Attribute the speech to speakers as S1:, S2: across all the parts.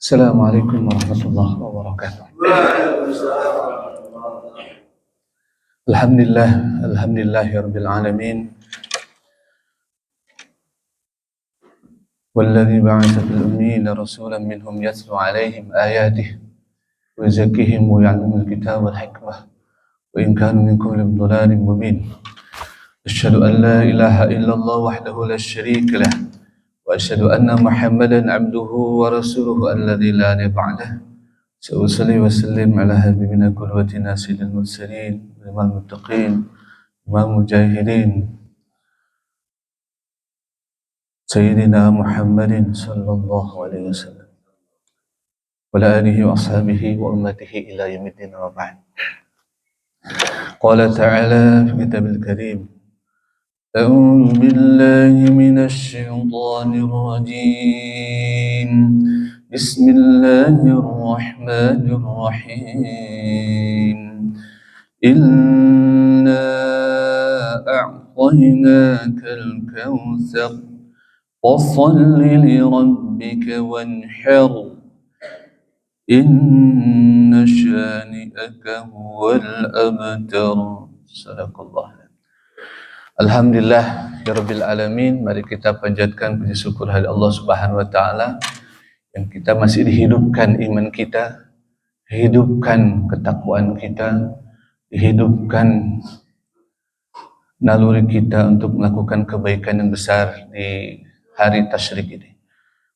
S1: Assalamualaikum warahmatullahi wabarakatuh. Alhamdulillahirabbil alamin. Walladzi ba'atsa fil ummiyina rasulan minhum yatlu 'alaihim ayatihi wa yuzakkihim wa yu'allimuhumul kitaba wal hikmah wa in kanu min qablu fi dhalalin mubin. Asyhadu an la ilaha illallah wahdahu la syarika lah wa asyhadu anna Muhammadan 'abduhu wa rasuluhu alladzi la nabiyya ba'dahu. Salli wa sallim ala habibina qudwatina sayyidil mursalin wal muttaqin wal mujahidin sayyidina Muhammadin sallallahu alaihi wasallam wa ala alihi wa ashabihi wa ummatihi ila yaumiddin wa ba'd. Qala ta'ala fi kitabil karim, a'udzu billahi minasy syaithanir rajim. Bismillahirrahmanirrahim. Inna a'tainakal kautsar fasholli li rabbika wanhar inna syani'aka huwal abtar. Sadaqallah. Alhamdulillah ya rabbil alamin. Mari kita panjatkan puji syukur hadirat Allah Subhanahu wa taala yang kita masih dihidupkan iman kita, dihidupkan ketakwaan kita, dihidupkan naluri kita untuk melakukan kebaikan yang besar di hari tasyrik ini.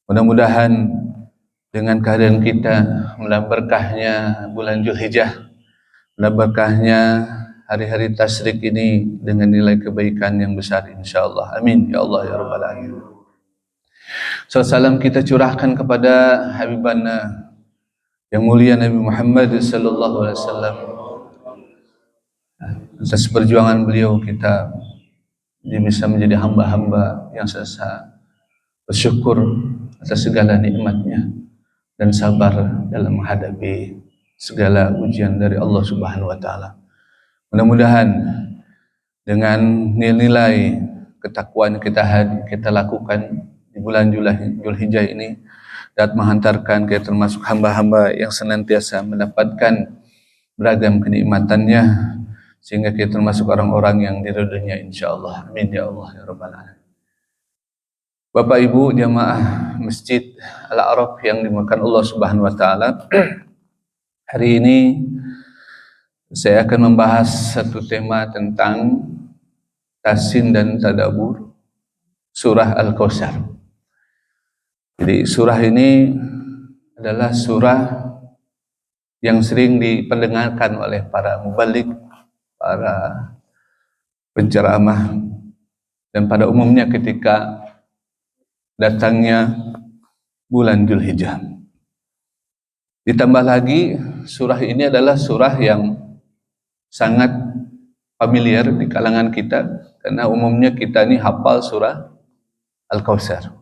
S1: Mudah-mudahan dengan kehadiran kita, dalam berkahnya bulan Dzulhijjah, dalam berkahnya hari-hari tasyrik ini dengan nilai kebaikan yang besar insyaallah. Amin ya Allah ya rabbal alamin. Salam kita curahkan kepada habibana yang mulia Nabi Muhammad sallallahu alaihi wasallam. Atas perjuangan beliau kita bisa menjadi hamba-hamba yang sesa, bersyukur atas segala nikmatnya dan sabar dalam menghadapi segala ujian dari Allah Subhanahu wa taala. Mudah-mudahan dengan nilai ketakwaan kita lakukan di bulan Dzulhijjah ini dapat menghantarkan kita termasuk hamba-hamba yang senantiasa mendapatkan beragam kenikmatannya sehingga kita termasuk orang-orang yang diridhoinya insyaallah. Amin ya Allah ya rabbal alamin. Bapak Ibu jamaah Masjid Al-A'raf yang dimuliakan Allah Subhanahu wa taala. Hari ini saya akan membahas satu tema tentang tasin dan tadabbur surah Al-Kautsar. Jadi surah ini adalah surah yang sering dipendengarkan oleh para mubaligh, para penceramah, dan pada umumnya ketika datangnya bulan Dzulhijjah. Ditambah lagi surah ini adalah surah yang sangat familiar di kalangan kita karena umumnya kita ini hafal surah Al-Kautsar.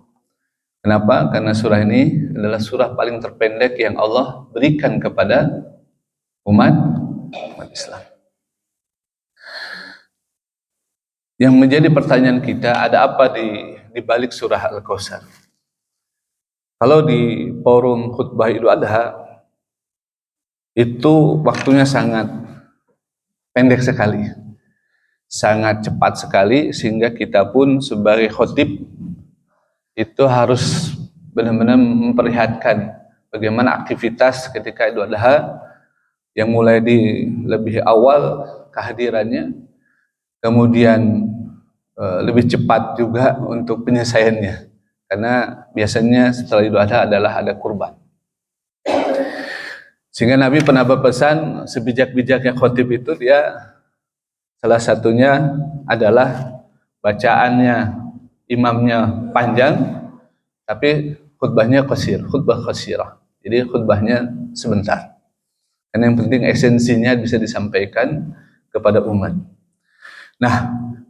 S1: Kenapa? Karena surah ini adalah surah paling terpendek yang Allah berikan kepada umat Islam. Yang menjadi pertanyaan kita, ada apa di balik surah Al-Kautsar? Kalau di forum khutbah Idul Adha itu waktunya sangat pendek sekali, sangat cepat sekali, sehingga kita pun sebagai khotib itu harus benar-benar memperlihatkan bagaimana aktivitas ketika Idul Adha yang mulai di lebih awal kehadirannya, kemudian lebih cepat juga untuk penyelesaiannya, karena biasanya setelah Idul Adha adalah ada kurban. Sehingga Nabi pernah berpesan, sebijak-bijaknya khotib itu dia salah satunya adalah bacaannya imamnya panjang tapi khutbahnya qasir, khutbah qasirah. Jadi khutbahnya sebentar. Karena yang penting esensinya bisa disampaikan kepada umat. Nah,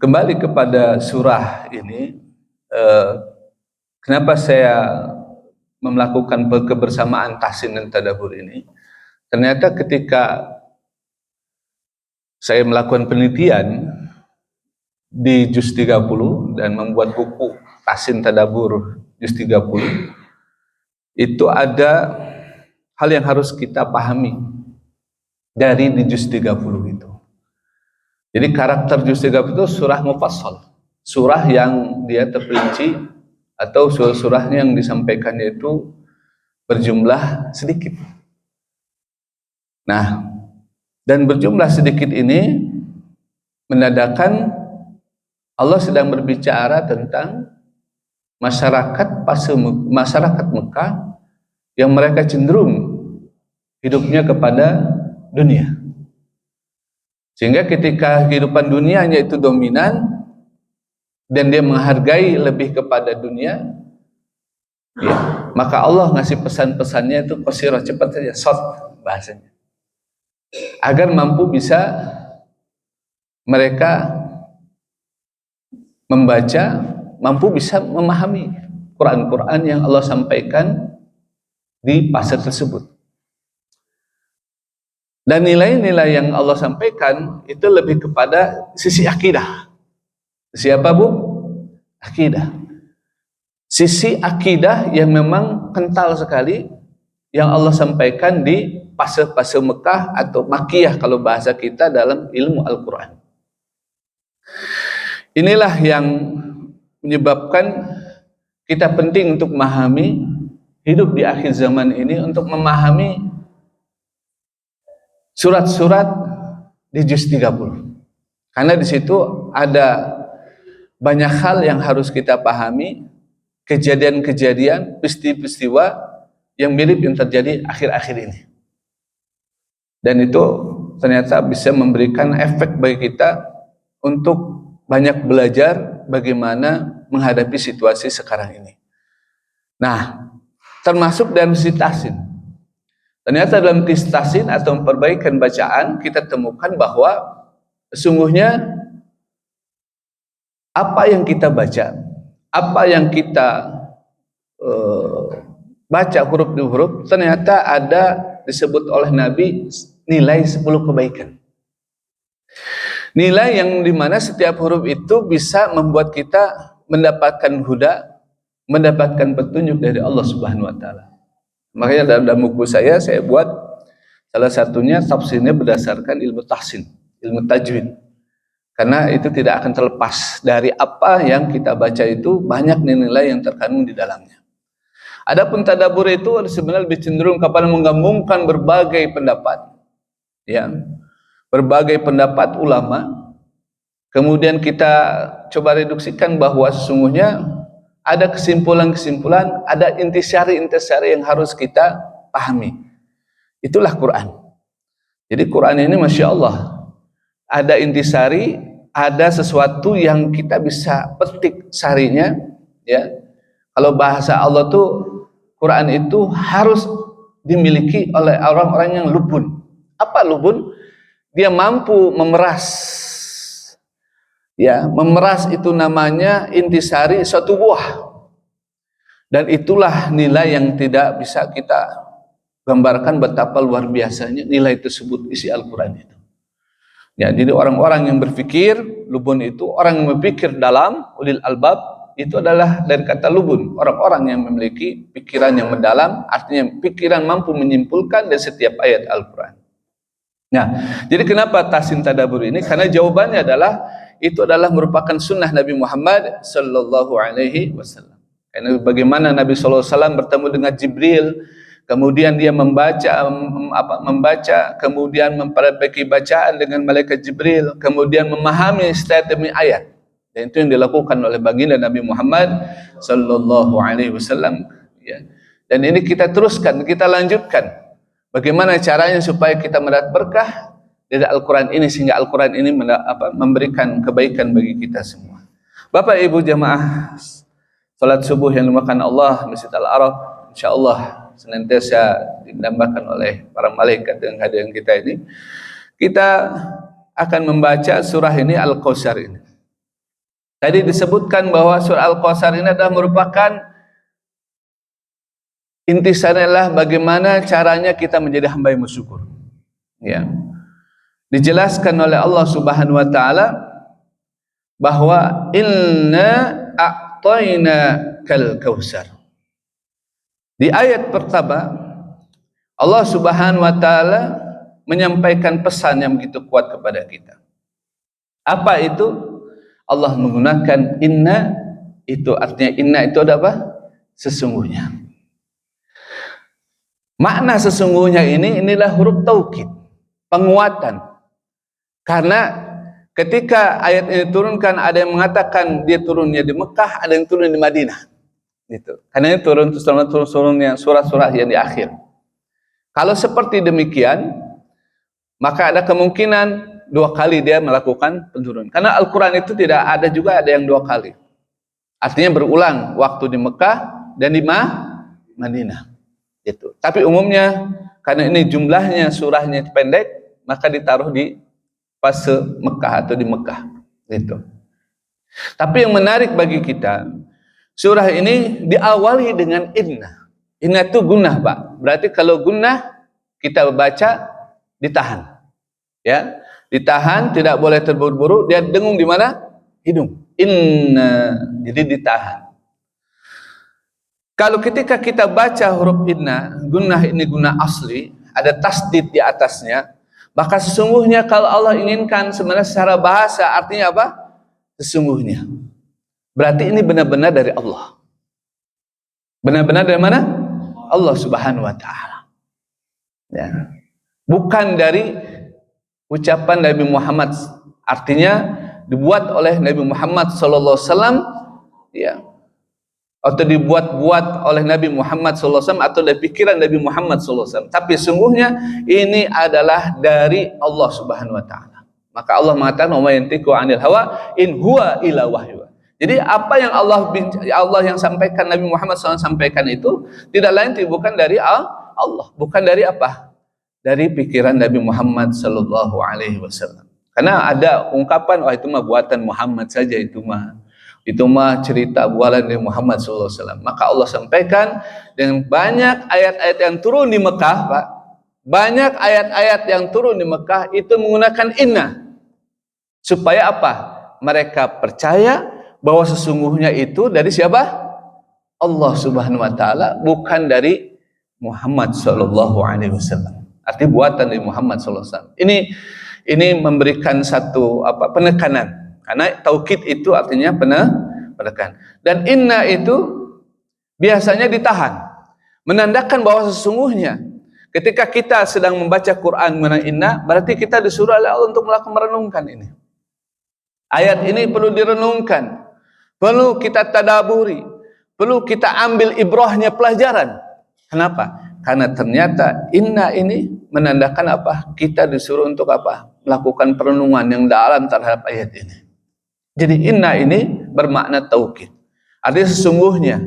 S1: kembali kepada surah ini, kenapa saya melakukan kebersamaan tahsin dan tadabbur ini? Ternyata ketika saya melakukan penelitian di juz 30 dan membuat buku tahsin tadabbur juz 30, itu ada hal yang harus kita pahami dari di juz 30 itu. Jadi karakter juz 30 itu surah mufassal, surah yang dia terperinci atau surahnya yang disampaikannya itu berjumlah sedikit. Nah, dan berjumlah sedikit ini menandakan Allah sedang berbicara tentang masyarakat Mekah yang mereka cenderung hidupnya kepada dunia. Sehingga ketika kehidupan dunianya itu dominan dan dia menghargai lebih kepada dunia, ya, maka Allah ngasih pesan-pesannya itu qasirah, cepat saja, short bahasanya, agar mampu bisa mereka membaca, mampu bisa memahami Quran-Quran yang Allah sampaikan di fase tersebut. Dan nilai-nilai yang Allah sampaikan itu lebih kepada sisi akidah. Siapa Bu? Akidah. Sisi akidah yang memang kental sekali yang Allah sampaikan di fase-fase Mekah atau Makkiyah kalau bahasa kita dalam ilmu Al-Quran. Inilah yang menyebabkan kita penting untuk memahami hidup di akhir zaman ini, untuk memahami surat-surat di juz 30. Karena di situ ada banyak hal yang harus kita pahami, kejadian-kejadian, peristiwa yang mirip yang terjadi akhir-akhir ini. Dan itu ternyata bisa memberikan efek bagi kita untuk banyak belajar bagaimana menghadapi situasi sekarang ini. Nah, termasuk dalam sisi tahsin. Ternyata dalam tahsin atau perbaikan bacaan kita temukan bahwa sesungguhnya apa yang kita baca, apa yang kita baca huruf demi huruf, ternyata ada disebut oleh Nabi nilai 10 kebaikan. Nilai yang dimana setiap huruf itu bisa membuat kita mendapatkan huda, mendapatkan petunjuk dari Allah Subhanahu wa Ta'ala. Makanya dalam buku saya buat salah satunya tafsirnya berdasarkan ilmu tahsin, ilmu tajwid. Karena itu tidak akan terlepas dari apa yang kita baca, itu banyak nilai yang terkandung di dalamnya. Adapun tadabbur itu sebenarnya lebih cenderung kepada menggabungkan berbagai pendapat, ya, berbagai pendapat ulama. Kemudian kita coba reduksikan bahwa sesungguhnya ada kesimpulan-kesimpulan, ada intisari-intisari yang harus kita pahami. Itulah Quran. Jadi Quran ini Masya Allah, ada intisari, ada sesuatu yang kita bisa petik sarinya, ya. Kalau bahasa Allah tuh Quran itu harus dimiliki oleh orang-orang yang lubun. Apa lubun? Dia mampu memeras, ya, memeras itu namanya intisari suatu buah. Dan itulah nilai yang tidak bisa kita gambarkan betapa luar biasanya nilai tersebut isi Al-Quran itu. Ya, jadi orang-orang yang berpikir, lubun itu orang yang berpikir dalam, ulil albab, itu adalah dari kata lubun, orang-orang yang memiliki pikiran yang mendalam, artinya pikiran mampu menyimpulkan dari setiap ayat Al-Quran. Nah, jadi kenapa tahsin tadabbur ini? Karena jawabannya adalah itu adalah merupakan sunnah Nabi Muhammad sallallahu alaihi wasallam. Karena bagaimana Nabi sallallahu alaihi wasallam bertemu dengan Jibril, kemudian dia membaca, kemudian memperbaiki bacaan dengan malaikat Jibril, kemudian memahami setiap demi ayat. Dan itu yang dilakukan oleh baginda Nabi Muhammad sallallahu alaihi wasallam, ya. Dan ini kita teruskan, kita lanjutkan. Bagaimana caranya supaya kita mendapat berkah dari Al-Quran ini, sehingga Al-Quran ini memberikan kebaikan bagi kita semua. Bapak Ibu jamaah salat subuh yang dimuliakan Allah, Masjid Al-Araf, insyaallah senantiasa dinambakan oleh para malaikat dengan kehadiran kita ini. Kita akan membaca surah ini, Al-Kautsar ini. Tadi disebutkan bahwa surah Al-Kautsar ini adalah merupakan intisari, adalah bagaimana caranya kita menjadi hamba yang bersyukur. Ya. Dijelaskan oleh Allah Subhanahu wa taala bahwa inna a'tayna kal kautsar. Di ayat pertama Allah Subhanahu wa taala menyampaikan pesan yang begitu kuat kepada kita. Apa itu? Allah menggunakan inna, itu artinya inna itu ada apa? Sesungguhnya. Makna sesungguhnya inilah huruf taukid, penguatan. Karena ketika ayat ini turunkan, ada yang mengatakan dia turunnya di Mekah, ada yang turun di Madinah. Gitu. Karena ini turun yang surah-surah yang di akhir. Kalau seperti demikian, maka ada kemungkinan 2 kali dia melakukan penurunan. Karena Al-Quran itu tidak ada juga ada yang 2 kali. Artinya berulang waktu di Mekah dan di Madinah. Gitu. Tapi umumnya karena ini jumlahnya surahnya pendek, maka ditaruh di fase Mekah atau di Mekah. Gitu. Tapi yang menarik bagi kita, surah ini diawali dengan inna. Inna itu gunnah, Pak. Berarti kalau gunnah kita baca ditahan. Ya, ditahan, tidak boleh terburu-buru, dia dengung di mana? Hidung. Inna, jadi ditahan. Kalau ketika kita baca huruf inna, gunnah ini gunnah asli, ada tasdid di atasnya, maka sesungguhnya kalau Allah inginkan sebenarnya secara bahasa artinya apa? Sesungguhnya. Berarti ini benar-benar dari Allah. Benar-benar dari mana? Allah Subhanahu wa taala. Ya. Bukan dari ucapan Nabi Muhammad, artinya dibuat oleh Nabi Muhammad sallallahu alaihi wasallam, ya, atau dibuat-buat oleh Nabi Muhammad sallallahu alaihi wasallam atau dari pikiran Nabi Muhammad sallallahu alaihi wasallam. Tapi sungguhnya ini adalah dari Allah Subhanahu wa taala. Maka Allah mengatakan, "Wa yantiqu 'anil hawa in huwa illa wahyu." Jadi apa yang Allah yang sampaikan, Nabi Muhammad SAW sampaikan itu tidak lain bukan dari Allah, bukan dari apa? Dari pikiran Nabi Muhammad sallallahu alaihi wasallam. Karena ada ungkapan, wah itu mah buatan Muhammad saja, itu mah cerita bualan Nabi Muhammad sallallahu alaihi wasallam. Maka Allah sampaikan dengan banyak ayat-ayat yang turun di Mekah, Pak. Banyak ayat-ayat yang turun di Mekah itu menggunakan inna. Supaya apa? Mereka percaya bahwa sesungguhnya itu dari siapa? Allah Subhanahu wa taala, bukan dari Muhammad sallallahu alaihi wasallam. Arti buatan dari Muhammad sallallahu alaihi wasallam. Ini memberikan satu penekanan. Karena taukid itu artinya penekanan. Dan inna itu biasanya ditahan. Menandakan bahwa sesungguhnya ketika kita sedang membaca Quran mengenai inna, berarti kita disuruh oleh Allah untuk melakukan merenungkan ini. Ayat ini perlu direnungkan. Perlu kita tadaburi, perlu kita ambil ibrahnya, pelajaran. Kenapa? Karena ternyata inna ini menandakan apa? Kita disuruh untuk apa? Melakukan perenungan yang dalam terhadap ayat ini. Jadi inna ini bermakna taukid. Artinya sesungguhnya.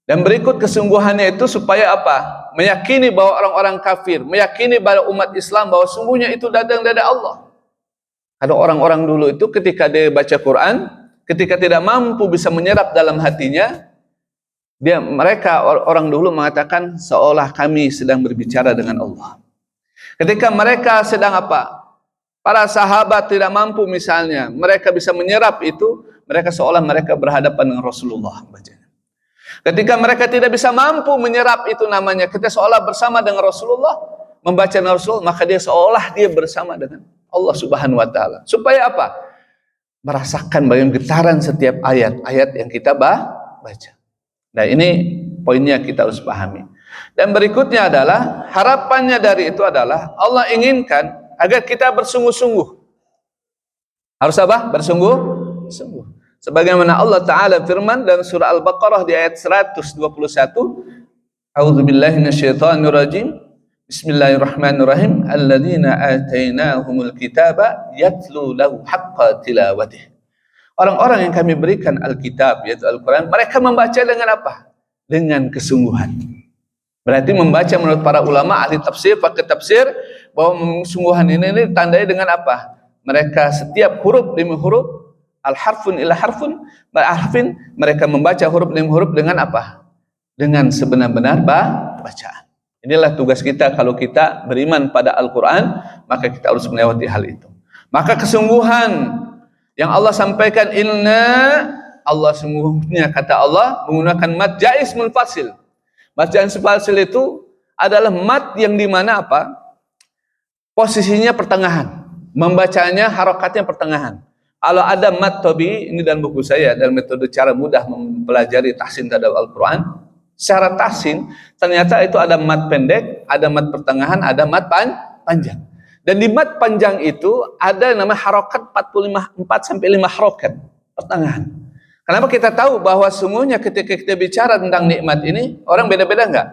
S1: Dan berikut kesungguhannya itu supaya apa? Meyakini bahwa orang-orang kafir, meyakini bahwa umat Islam bahwa sungguhnya itu datang dari Allah. Ada orang-orang dulu itu ketika dia baca Quran, ketika tidak mampu bisa menyerap dalam hatinya, mereka orang dulu mengatakan seolah kami sedang berbicara dengan Allah. Ketika mereka sedang apa? Para sahabat tidak mampu misalnya, mereka bisa menyerap itu, mereka seolah mereka berhadapan dengan Rasulullah. Ketika mereka tidak bisa mampu menyerap itu namanya, kita seolah bersama dengan Rasulullah, membaca Rasul, maka dia seolah dia bersama dengan Allah Subhanahu wa taala. Supaya apa? Merasakan bagaimana getaran setiap ayat-ayat yang kita baca. Nah, ini poinnya kita harus pahami. Dan berikutnya adalah harapannya dari itu adalah Allah inginkan agar kita bersungguh-sungguh. Harus apa? Bersungguh-sungguh. Sebagaimana Allah Ta'ala firman dalam surah Al-Baqarah di ayat 121, A'udzubillahi minasyaitonirrajim. Bismillahirrahmanirrahim. Alladzina atainahumul kitaba yatlu lahu haqqa tilawatih. Orang-orang yang kami berikan Alkitab, yaitu Al-Quran, mereka membaca dengan apa? Dengan kesungguhan. Berarti membaca menurut para ulama, ahli tafsir, pakai tafsir, bahwa kesungguhan ini ditandai dengan apa? Mereka setiap huruf demi huruf, al-harfun ila harfun, mereka membaca huruf demi huruf dengan apa? Dengan sebenar-benar bacaan. Inilah tugas kita kalau kita beriman pada Al-Quran, maka kita harus melewati hal itu. Maka kesungguhan yang Allah sampaikan, inna, Allah sungguhnya kata Allah menggunakan mad jaiz munfasil, Bacaan fasil itu adalah mat yang dimana apa? Posisinya pertengahan. Membacanya harokatnya pertengahan. Kalau ada mat tabi, ini dalam buku saya, dalam metode cara mudah mempelajari tahsin terhadap Al-Quran, secara tahsin, ternyata itu ada mat pendek, ada mat pertengahan, ada mat panjang. Dan di mat panjang itu ada yang namanya harokat 4-5 harokat pertengahan. Kenapa kita tahu bahwa semuanya ketika kita bicara tentang nikmat ini, orang beda-beda enggak?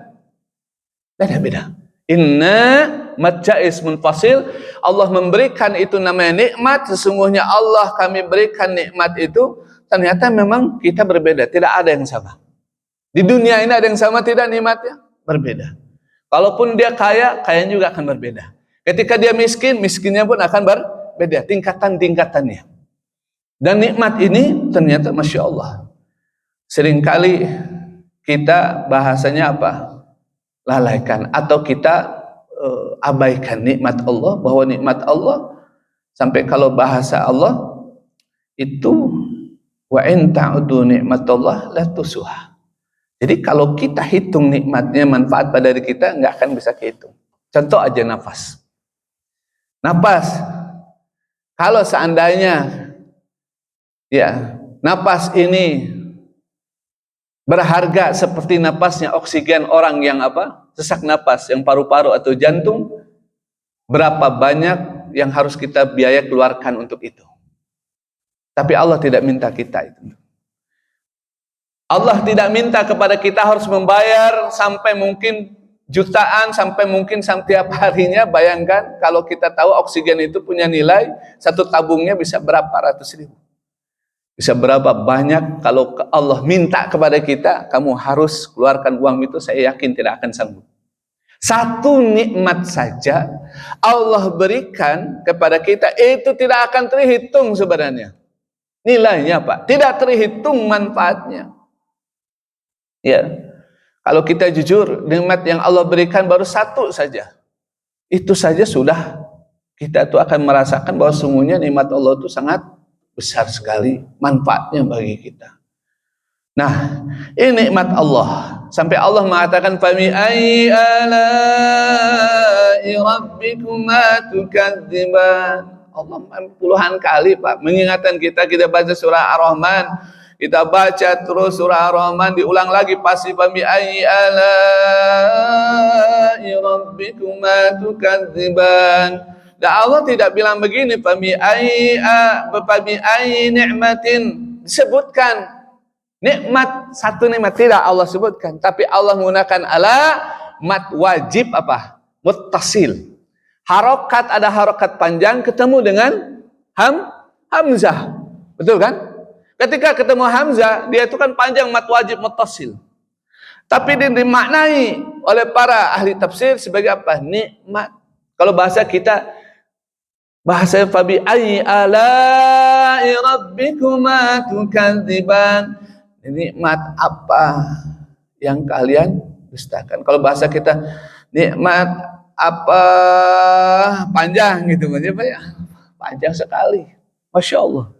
S1: Beda-beda. Inna matja'is munfasil, Allah memberikan itu namanya nikmat, sesungguhnya Allah kami berikan nikmat itu, ternyata memang kita berbeda, tidak ada yang sama. Di dunia ini ada yang sama tidak nikmatnya? Berbeda. Kalaupun dia kaya, kayanya juga akan berbeda. Ketika dia miskin, miskinnya pun akan berbeda, tingkatan-tingkatannya. Dan nikmat ini ternyata Masya Allah, seringkali kita bahasanya apa? Lalaikan atau kita abaikan nikmat Allah, bahwa nikmat Allah sampai kalau bahasa Allah itu wa in ta'udu nikmatullah la tusuha. Jadi kalau kita hitung nikmatnya, manfaat pada diri kita, nggak akan bisa kehitung. Contoh aja nafas. Nafas, kalau seandainya ya nafas ini berharga seperti napasnya oksigen orang yang apa? Sesak napas, yang paru-paru atau jantung, berapa banyak yang harus kita biaya keluarkan untuk itu. Tapi Allah tidak minta kita itu. Allah tidak minta kepada kita harus membayar sampai mungkin jutaan, sampai mungkin setiap harinya. Bayangkan kalau kita tahu oksigen itu punya nilai, satu tabungnya bisa berapa ratus ribu. Bisa berapa banyak. Kalau Allah minta kepada kita, kamu harus keluarkan uang itu, saya yakin tidak akan sanggup. Satu nikmat saja Allah berikan kepada kita, itu tidak akan terhitung sebenarnya. Nilainya Pak, tidak terhitung manfaatnya. Ya, kalau kita jujur, nikmat yang Allah berikan baru satu saja. Itu saja sudah kita tuh akan merasakan bahwa sungguhnya nikmat Allah itu sangat besar sekali manfaatnya bagi kita. Nah, ini nikmat Allah. Sampai Allah mengatakan fami ayyi ala'i rabbikuma tukadziban. Allah puluhan kali Pak mengingatkan kita baca surah Ar-Rahman. Kita baca terus surah Ar-Rahman, diulang lagi pasti fami ayyi ala'i rabbikuma tukadziban. Dan Allah tidak bilang begini fami ayyi ni'matin, disebutkan nikmat, satu nikmat tidak Allah sebutkan, tapi Allah menggunakan mat wajib apa? Muttasil. Harokat, ada harokat panjang ketemu dengan hamzah. Betul kan? Ketika ketemu hamzah, dia itu kan panjang, mat wajib muttasil. Tapi dimaknai oleh para ahli tafsir sebagai apa? Nikmat. Kalau bahasa kita, bahasa fabi ayyi ala'i rabbikuma tukadziban. Nikmat apa yang kalian dustakan? Kalau bahasa kita, nikmat apa panjang gitu Pak ya. Panjang sekali. Masya Allah.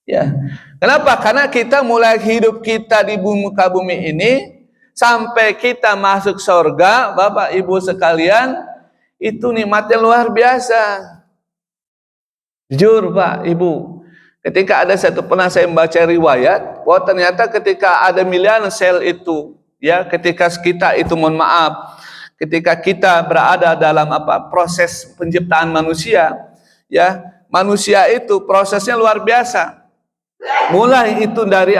S1: Ya. Kenapa? Karena kita mulai hidup kita di muka bumi ini sampai kita masuk surga, Bapak Ibu sekalian, itu nikmatnya luar biasa. Jujur Pak Ibu, ketika ada pernah saya membaca riwayat bahwa ternyata ketika ada miliaran sel itu, ya, ketika kita itu, mohon maaf, ketika kita berada dalam proses penciptaan manusia, ya, manusia itu prosesnya luar biasa. Mulai itu dari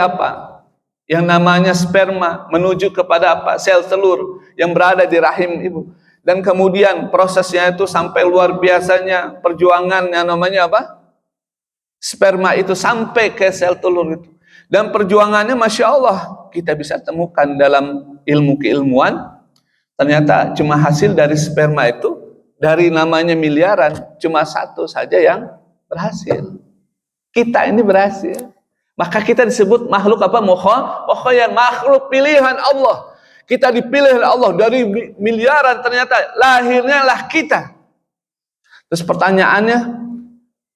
S1: yang namanya sperma menuju kepada sel telur yang berada di rahim ibu, dan kemudian prosesnya itu sampai luar biasanya perjuangan yang namanya sperma itu sampai ke sel telur itu, dan perjuangannya Masya Allah kita bisa temukan dalam ilmu keilmuan. Ternyata cuma hasil dari sperma itu, dari namanya miliaran, cuma satu saja yang berhasil. Kita ini berhasil. Maka kita disebut makhluk mukhayyar, makhluk pilihan Allah. Kita dipilih oleh Allah dari miliaran, ternyata lahirnya lah kita. Terus pertanyaannya,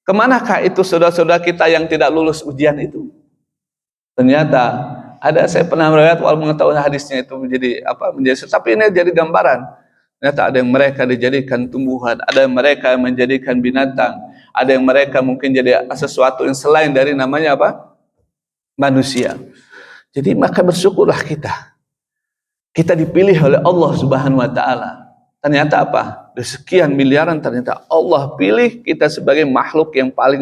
S1: kemanakah itu saudara-saudara kita yang tidak lulus ujian itu? Ternyata Ada saya pernah melihat walau mengetahui hadisnya itu menjadi tapi ini jadi gambaran. Ternyata ada yang mereka dijadikan tumbuhan, ada yang mereka menjadikan binatang, ada yang mereka mungkin jadi sesuatu yang selain dari namanya manusia. Jadi maka bersyukurlah kita. Kita dipilih oleh Allah Subhanahu wa taala. Ternyata dari sekian miliaran ternyata Allah pilih kita sebagai makhluk yang paling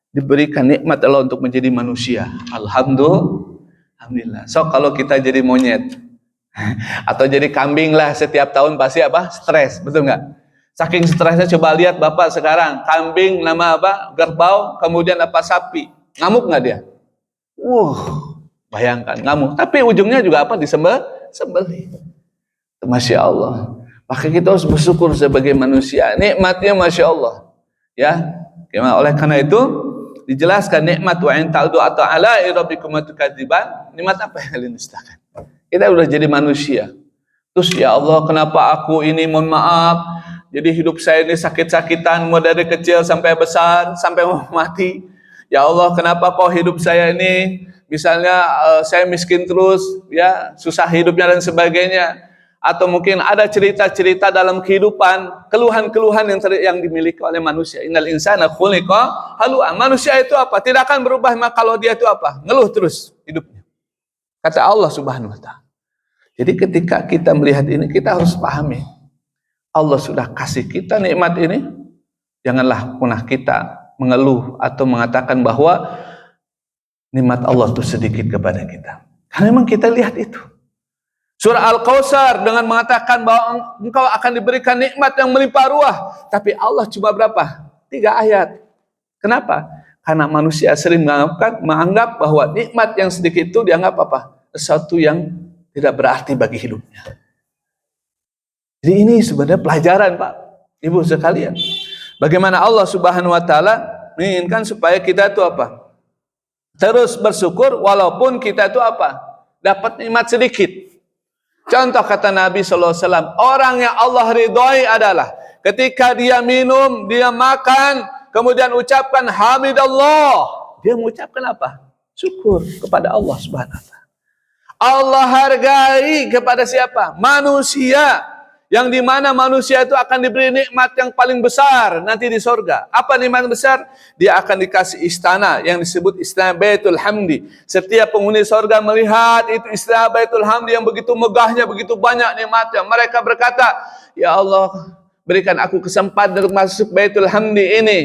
S1: diberikan nikmat Allah untuk menjadi manusia. Alhamdulillah. So kalau kita jadi monyet atau jadi kambing lah setiap tahun pasti stres, betul nggak? Saking stresnya coba lihat Bapak sekarang, kambing nama kerbau, kemudian sapi, ngamuk nggak dia? Bayangkan ngamuk. Tapi ujungnya juga disembelih. Masya Allah. Maka kita harus bersyukur sebagai manusia. Nikmatnya Masya Allah. Ya. Oleh karena itu dijelaskan nikmat wa in ta'udu ala rabbikum tukadziban. Nikmat apa yang kalian dustakan? Kita udah jadi manusia. Terus ya Allah, kenapa aku ini mohon maaf, jadi hidup saya ini sakit-sakitan mulai dari kecil sampai besar, sampai mau mati. Ya Allah, kenapa kok hidup saya ini misalnya saya miskin terus, ya, susah hidupnya dan sebagainya. Atau mungkin ada cerita-cerita dalam kehidupan, keluhan-keluhan yang dimiliki oleh manusia. Innal insana khuliqa halu'a. Manusia itu tidak akan berubah kalau dia itu ngeluh terus hidupnya. Kata Allah Subhanahu wa taala. Jadi ketika kita melihat ini, kita harus pahami Allah sudah kasih kita nikmat ini. Janganlah punah kita mengeluh atau mengatakan bahwa nikmat Allah itu sedikit kepada kita. Karena memang kita lihat itu. Surah Al-Kautsar dengan mengatakan bahwa engkau akan diberikan nikmat yang melimpah ruah. Tapi Allah cuma berapa? 3 ayat. Kenapa? Karena manusia sering menganggap bahwa nikmat yang sedikit itu dianggap sesuatu yang tidak berarti bagi hidupnya. Jadi ini sebenarnya pelajaran Pak, Ibu sekalian. Bagaimana Allah Subhanahu wa taala menginginkan supaya kita itu terus bersyukur walaupun kita itu dapat nikmat sedikit. Contoh kata Nabi SAW, orang yang Allah ridhoi adalah ketika dia minum, dia makan, kemudian ucapkan hamidallah. Dia mengucapkan syukur kepada Allah Subhanahu wa taala. Allah hargai kepada siapa? Manusia. Yang dimana manusia itu akan diberi nikmat yang paling besar nanti di surga. Apa nikmat besar? Dia akan dikasih istana yang disebut istana Baitul Hamdi. Setiap penghuni surga melihat itu istana Baitul Hamdi yang begitu megahnya, begitu banyak nikmatnya. Mereka berkata, ya Allah, berikan aku kesempatan untuk masuk Baitul Hamdi ini.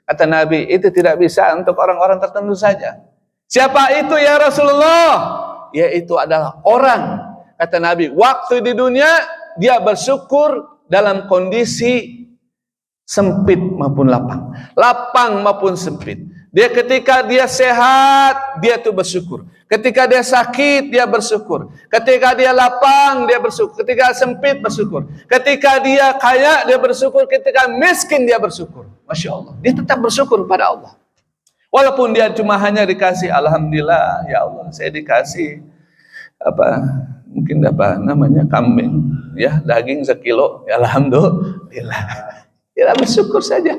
S1: Kata Nabi, itu tidak bisa untuk orang-orang tertentu saja. Siapa itu ya Rasulullah? Yaitu adalah orang, kata Nabi, waktu di dunia dia bersyukur dalam kondisi sempit maupun lapang. Lapang maupun sempit. Dia ketika dia sehat, dia tuh bersyukur. Ketika dia sakit, dia bersyukur. Ketika dia lapang, dia bersyukur. Ketika sempit, bersyukur. Ketika dia kaya, dia bersyukur. Ketika miskin, dia bersyukur. Masya Allah. Dia tetap bersyukur pada Allah. Walaupun dia cuma hanya dikasih, alhamdulillah, ya Allah, saya dikasih mungkin namanya kambing, ya, daging sekilo, ya, alhamdulillah. Kita bersyukur saja.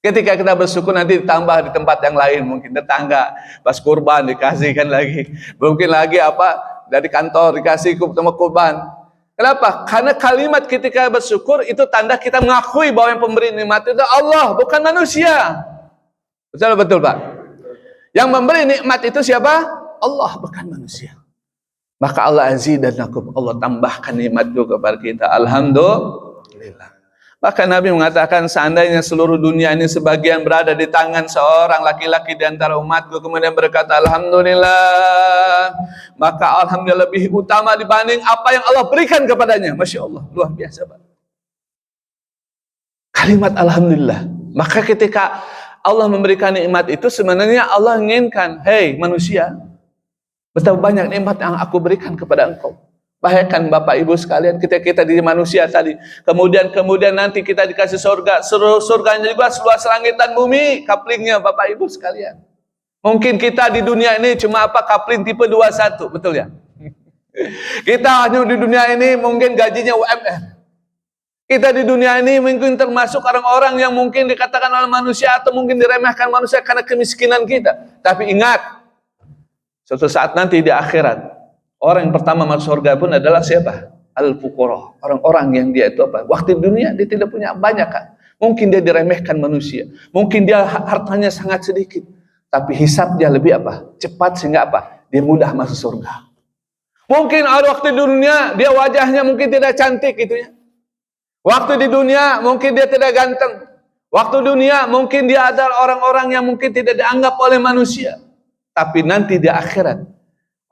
S1: Ketika kita bersyukur nanti ditambah di tempat yang lain, mungkin tetangga pas kurban dikasihkan lagi, mungkin lagi dari kantor dikasih sama kurban. Kenapa? Karena kalimat ketika bersyukur itu tanda kita mengakui bahwa yang pemberi nikmat itu Allah, bukan manusia. Betul Pak. Yang memberi nikmat itu siapa? Allah, bukan manusia. Maka Allah azidannakum, Allah tambahkan nikmat itu kepada kita. Alhamdulillah. Maka Nabi mengatakan seandainya seluruh dunia ini sebagian berada di tangan seorang laki-laki di antara umatku, kemudian berkata alhamdulillah, maka alhamdulillah lebih utama dibanding apa yang Allah berikan kepadanya. Masya Allah, luar biasa Pak. Kalimat alhamdulillah. Maka ketika Allah memberikan nikmat itu sebenarnya Allah inginkan, hei manusia, betapa banyak nikmat yang aku berikan kepada engkau. Bayangkan Bapak Ibu sekalian, kita di manusia tadi, kemudian nanti kita dikasih surga, surganya juga seluas langit dan bumi, kaplingnya Bapak Ibu sekalian. Mungkin kita di dunia ini cuma kapling tipe 21, betul ya? Kita hanya di dunia ini mungkin gajinya UMR. Kita di dunia ini mungkin termasuk orang-orang yang mungkin dikatakan oleh manusia atau mungkin diremehkan manusia karena kemiskinan kita. Tapi ingat, Suatu saat nanti di akhirat, orang yang pertama masuk surga pun adalah siapa? Al-fuqara, orang-orang yang dia itu apa? Waktu di dunia dia tidak punya banyak kan. Mungkin dia diremehkan manusia, mungkin dia hartanya sangat sedikit, tapi hisab dia lebih apa? Cepat sehingga apa? Dia mudah masuk surga. Mungkin ada waktu di dunia dia wajahnya mungkin tidak cantik gitu ya. Waktu di dunia mungkin dia tidak ganteng. Waktu dunia mungkin dia adalah orang-orang yang mungkin tidak dianggap oleh manusia. Tapi nanti di akhirat,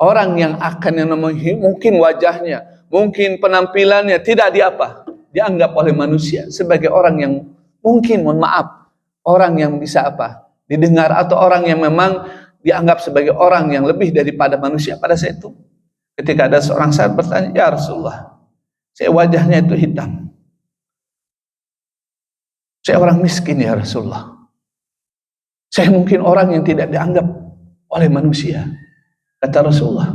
S1: orang yang akan yang mungkin wajahnya, mungkin penampilannya tidak dianggap oleh manusia sebagai orang yang mungkin, mohon maaf, orang yang bisa apa? Didengar, atau orang yang memang dianggap sebagai orang yang lebih daripada manusia pada saat itu. Ketika ada seorang sahabat bertanya, "Ya Rasulullah, saya wajahnya itu hitam. Saya orang miskin ya Rasulullah. Saya mungkin orang yang tidak dianggap oleh manusia." Kata Rasulullah,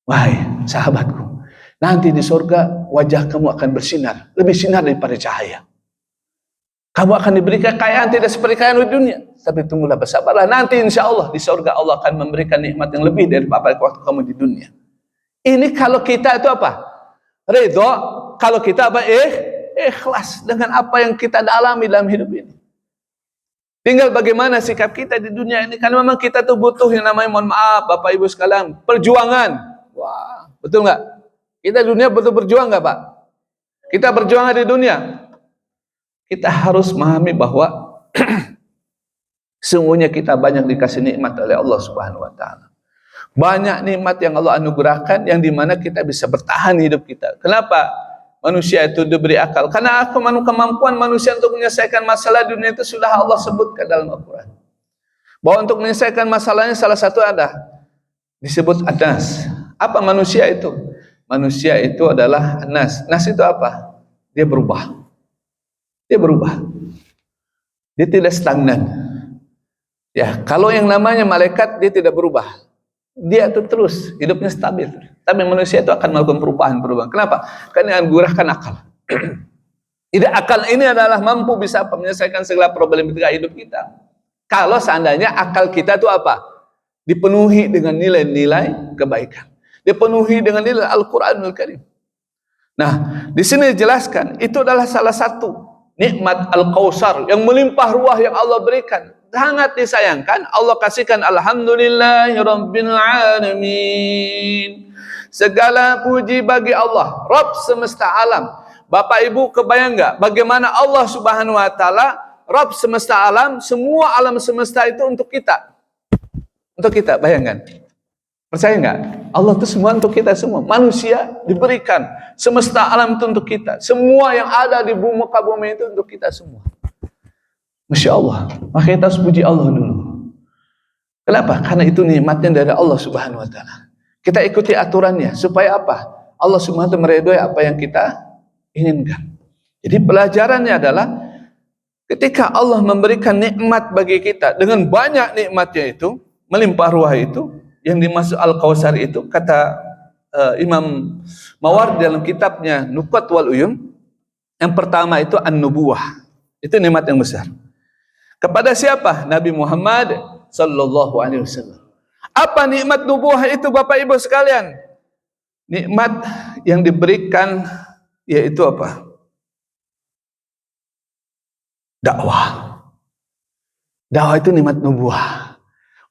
S1: "Wahai sahabatku, nanti di surga wajah kamu akan bersinar, lebih sinar daripada cahaya. Kamu akan diberi kekayaan tidak seperti kekayaan di dunia. Tapi tunggulah, bersabarlah. Nanti insya Allah di surga Allah akan memberikan nikmat yang lebih daripada waktu kamu di dunia." Ini kalau kita itu apa? Ridho. Kalau kita apa? Ikhlas dengan apa yang kita alami dalam hidup ini. Tinggal bagaimana sikap kita di dunia ini. Karena memang kita tuh butuh yang namanya, mohon maaf Bapak Ibu sekalian, perjuangan. Wah, betul nggak? Kita di dunia betul berjuang nggak Pak? Kita berjuang di dunia. Kita harus memahami bahwa sungguhnya kita banyak dikasih nikmat oleh Allah Subhanahu wa taala. Banyak nikmat yang Allah anugerahkan yang dimana kita bisa bertahan hidup kita. Kenapa manusia itu diberi akal? Karena kemampuan manusia untuk menyelesaikan masalah dunia itu sudah Allah sebutkan dalam Al-Quran. Bahwa untuk menyelesaikan masalahnya salah satu ada disebut anas. Apa manusia itu? Manusia itu adalah anas. Nas itu apa? Dia berubah. Dia berubah. Dia tidak stagnan. Ya, kalau yang namanya malaikat dia tidak berubah. Dia itu terus hidupnya stabil. Tapi manusia itu akan melakukan perubahan. Kenapa? Karena anugerahkan akal. Jadi akal ini adalah mampu bisa menyelesaikan segala problematika hidup kita. Kalau seandainya akal kita itu apa? Dipenuhi dengan nilai-nilai kebaikan. Dipenuhi dengan nilai Al-Quranul Karim. Nah, di sini dijelaskan itu adalah salah satu nikmat Al-Kautsar yang melimpah ruah yang Allah berikan. Sangat disayangkan, Allah kasihkan alhamdulillahirabbil alamin. Segala puji bagi Allah, Rabb semesta alam. Bapak Ibu kebayang enggak bagaimana Allah Subhanahu wa taala, Rabb semesta alam, semua alam semesta itu untuk kita. Untuk kita, bayangkan. Percaya enggak? Allah itu semua untuk kita semua. Manusia diberikan, semesta alam itu untuk kita. Semua yang ada di muka bumi itu untuk kita semua. Masya Allah, maka kita harus puji Allah dulu. Kenapa? Karena itu nikmatnya dari Allah Subhanahu wa taala. Kita ikuti aturannya supaya apa? Allah Subhanahu wa taala meridhoi apa yang kita inginkan. Jadi pelajarannya adalah ketika Allah memberikan nikmat bagi kita dengan banyak nikmatnya itu, melimpah ruah itu, yang dimaksud Al-Kautsar itu kata Imam Mawardi dalam kitabnya Nukat wal Uyun, yang pertama itu an-nubuwah. Itu nikmat yang besar. Kepada siapa? Nabi Muhammad sallallahu alaihi wasallam. Apa nikmat nubuwah itu Bapak Ibu sekalian? Nikmat yang diberikan yaitu apa? Dakwah. Dakwah itu nikmat nubuwah.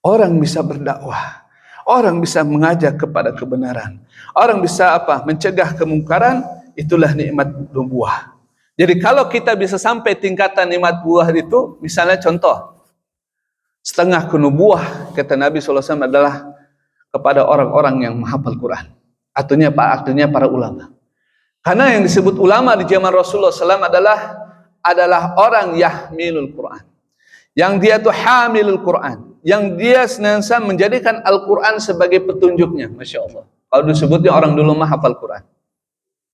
S1: Orang bisa berdakwah. Orang bisa mengajak kepada kebenaran. Orang bisa apa? Mencegah kemungkaran. Itulah nikmat nubuwah. Jadi kalau kita bisa sampai tingkatan nikmat buah itu, misalnya contoh, setengah kenubuah, kata Nabi SAW adalah kepada orang-orang yang menghafal Quran. Artinya para ulama. Karena yang disebut ulama di zaman Rasulullah SAW adalah orang yahmilul Quran. Yang dia itu hamilul Quran. Yang dia senantiasa menjadikan Al-Quran sebagai petunjuknya. Masya Allah. Kalau disebutnya orang dulu menghafal Quran.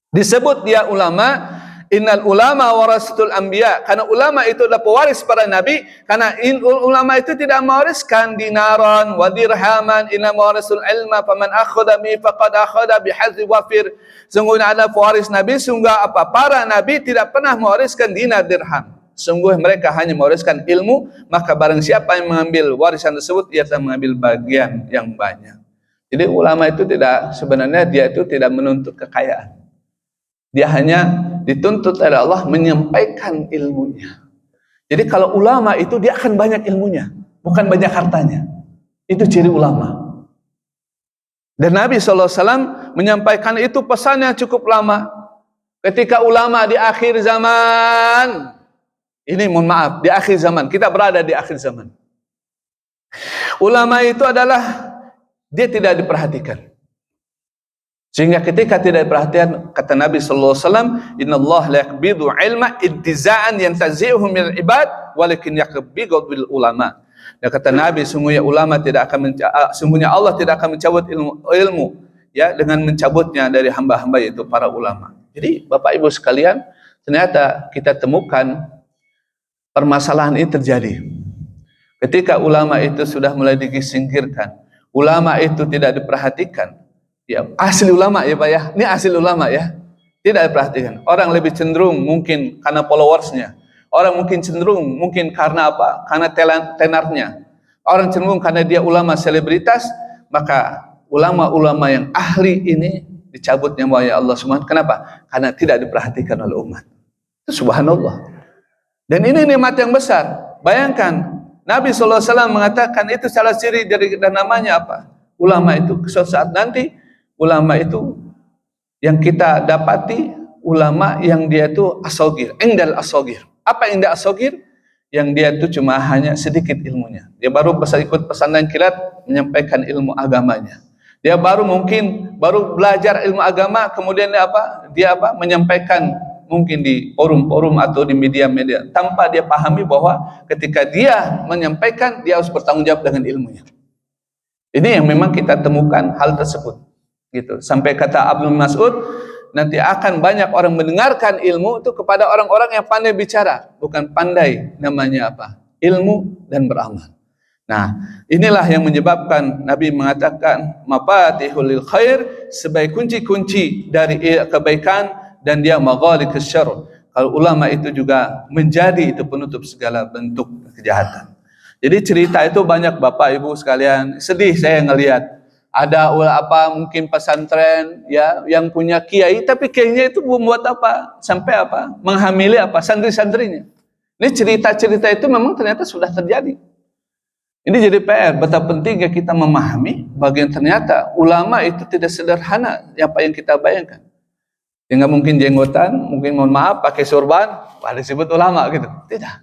S1: Disebut dia ulama. Innal ulama warasatul anbiya, karena ulama itu adalah pewaris para nabi. Karena ulama itu tidak mewariskan dinaran wa dirhaman, inna warasul ilma faman akhadha bi faqad akhadha bihadzi wafir. Sungguhnya ada pewaris nabi, sungguh apa? Para nabi tidak pernah mewariskan dinar dirham. Sungguh mereka hanya mewariskan ilmu, maka barang siapa yang mengambil warisan tersebut, ia telah mengambil bagian yang banyak. Jadi ulama itu sebenarnya dia itu tidak menuntut kekayaan. Dia hanya dituntut oleh Allah menyampaikan ilmunya. Jadi kalau ulama itu dia akan banyak ilmunya, bukan banyak hartanya. Itu ciri ulama. Dan Nabi SAW menyampaikan itu pesannya cukup lama. Ketika ulama di akhir zaman, ini mohon maaf, di akhir zaman, kita berada di akhir zaman. Ulama itu adalah, dia tidak diperhatikan. Sehingga ketika tidak diperhatikan, kata Nabi SAW, Inna Allah la yakbidu ilma intiza'an yantazi'uhu minal ibad, walakin yakbidu bil ulama. Dan kata Nabi, sungguhnya Allah tidak akan mencabut ilmu ya dengan mencabutnya dari hamba-hamba, yaitu para ulama. Jadi Bapak Ibu sekalian, ternyata kita temukan permasalahan ini terjadi ketika ulama itu sudah mulai disingkirkan, ulama itu tidak diperhatikan. Ya, asli ulama ya Pak ya, ini asli ulama ya, tidak diperhatikan. Orang lebih cenderung mungkin karena followersnya. Orang mungkin cenderung mungkin karena apa? Karena tenarnya. Orang cenderung karena dia ulama selebritas, maka ulama-ulama yang ahli ini dicabut nyawanya Allah Subhanahu. Kenapa? Karena tidak diperhatikan oleh umat. Itu subhanallah. Dan ini nikmat yang besar. Bayangkan, Nabi SAW mengatakan itu salah ciri dari dan namanya apa? Ulama itu. Suatu saat nanti ulama itu yang kita dapati ulama yang dia itu asogir, indal asogir. Apa indah asogir? Yang dia itu cuma hanya sedikit ilmunya. Dia baru ikut pesantren kilat menyampaikan ilmu agamanya. Dia baru belajar ilmu agama, kemudian dia menyampaikan mungkin di forum-forum atau di media-media, tanpa dia pahami bahwa ketika dia menyampaikan, dia harus bertanggung jawab dengan ilmunya. Ini yang memang kita temukan hal tersebut. Gitu. Sampai kata Ibnu Mas'ud, nanti akan banyak orang mendengarkan ilmu itu kepada orang-orang yang pandai bicara, bukan pandai namanya apa? Ilmu dan beramal. Nah, inilah yang menyebabkan Nabi mengatakan mafatihul khair, sebaik kunci-kunci dari kebaikan, dan dia maghaliqus syarr. Kalau ulama itu juga menjadi itu penutup segala bentuk kejahatan. Jadi cerita itu banyak Bapak Ibu sekalian. Sedih saya ngelihat ada mungkin pesantren ya yang punya kiai, tapi kiainya itu membuat sampai menghamili santri-santrinya. Ini cerita-cerita itu memang ternyata sudah terjadi. Ini jadi PR, betapa pentingnya kita memahami bagian ternyata ulama itu tidak sederhana apa yang kita bayangkan. Ya nggak mungkin jenggotan, mungkin mohon maaf pakai surban, disebut ulama gitu. Tidak.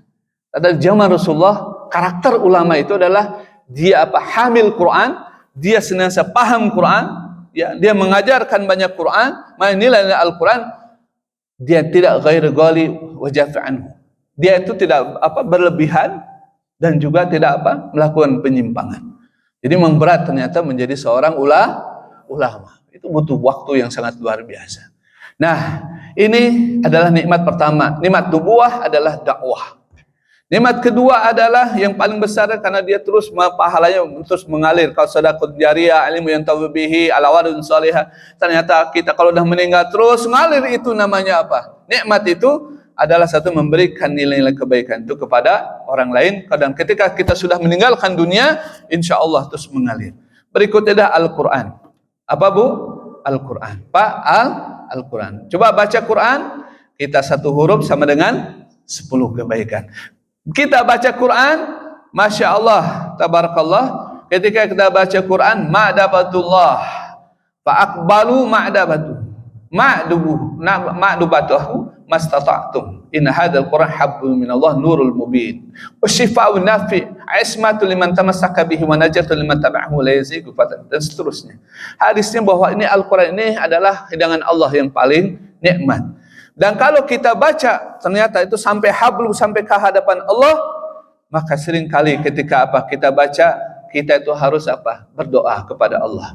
S1: Pada zaman Rasulullah, karakter ulama itu adalah dia hamil Quran, dia senantiasa paham Quran, ya, dia mengajarkan banyak Quran, nilai Al-Quran, dia tidak ghairu ghali wa jafi anhu. Dia itu tidak berlebihan dan juga tidak melakukan penyimpangan. Jadi memang berat ternyata menjadi seorang ulama. Itu butuh waktu yang sangat luar biasa. Nah, ini adalah nikmat pertama. Nikmat nubuwah adalah dakwah. Nikmat kedua adalah yang paling besar karena dia terus pahalanya terus mengalir. Kalau sedekah jariyah, ilmu yang tawbihi, alawadun salihah. Ternyata kita kalau sudah meninggal terus mengalir, itu namanya apa? Nikmat itu adalah satu memberikan nilai-nilai kebaikan itu kepada orang lain. Dan ketika kita sudah meninggalkan dunia, insya Allah terus mengalir. Berikutnya adalah Al-Quran. Apa Bu? Al-Quran. Pak, Al-Quran. Coba baca Quran, kita satu huruf sama dengan 10 kebaikan. Kita baca Quran, Masya Allah, Tabarakallah. Ketika kita baca Quran, ma'dabatullah, fa'akbalu ma'dubatuhu mastata'tum. Inna hadal Quran hablum minallah nurul mubin. Wa shifa'un nafi' ismatu liman tamassaka bihi wa najatu liman taba'ahu la yazigu fatan. Dan seterusnya. Hadisnya bahwa ini Al-Quran ini adalah hidangan Allah yang paling nikmat. Dan kalau kita baca ternyata itu sampai hablum, sampai ke hadapan Allah, maka seringkali ketika kita baca, kita itu harus berdoa kepada Allah.